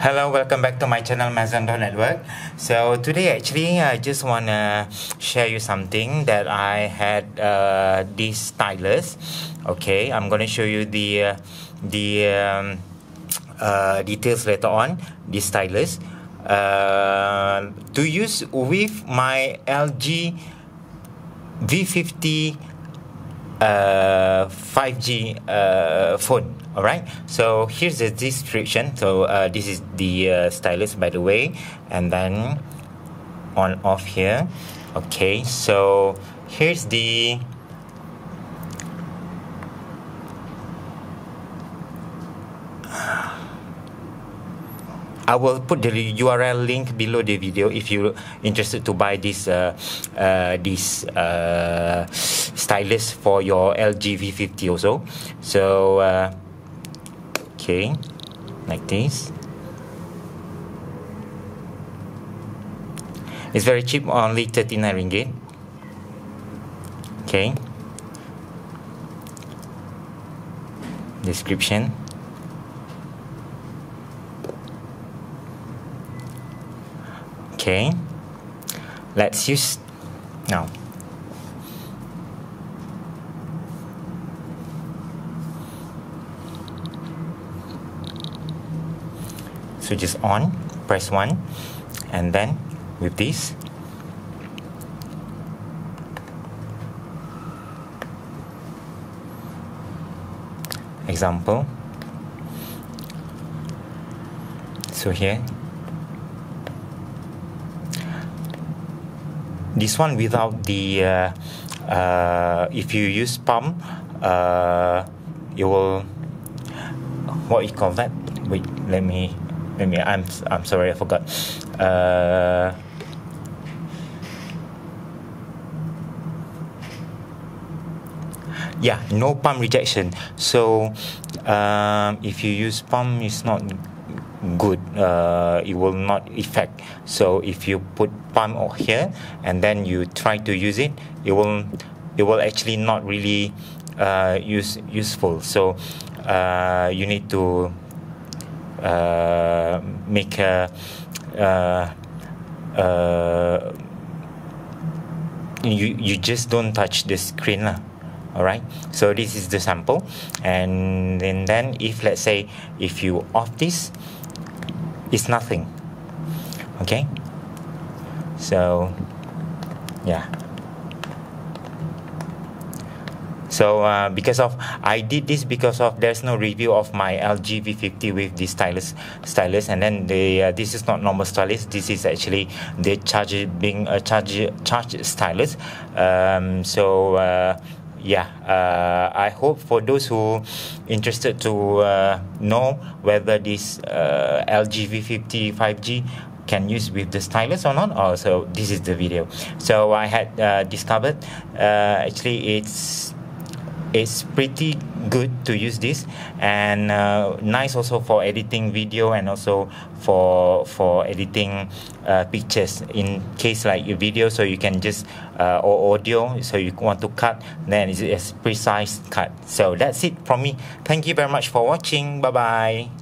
Hello, welcome back to my channel Maison Network. So today actually I just want to share you something that I had this stylus. Okay, I'm going to show you the details later on. This stylus to use with my LG V50 5G phone. All right, so here's the description. So this is the stylus, by the way, and then on off here. Okay, so here's the I will put the URL link below the video if you're interested to buy this stylus for your LG V50 also. So okay, like this. It's very cheap, only 39 ringgit. Okay, description. Okay, let's use now. So just on, press 1, and then with this, example. So here, this one without the if you use palm, it will, what you call that? Wait, let me. I'm sorry, I forgot. Yeah, no palm rejection. So if you use palm, it's not good. It will not affect. So if you put palm here and then you try to use it, it will actually not really useful. So you need to make a you just don't touch the screen lah. All right, so this is the sample, and then if, let's say, if you off this, it's nothing. Okay, so yeah. So because of, I did this because of there's no review of my LG V50 with the stylus, and then this is not normal stylus. This is actually the charge stylus. Yeah, I hope for those who interested to know whether this LG V50 5G can use with the stylus or not. Also, this is the video. So I had discovered actually it's pretty good to use this, and nice also for editing video, and also for editing pictures in case like your video, so you can just or audio, so you want to cut, then it's a precise cut. So that's it from me. Thank you very much for watching. Bye bye.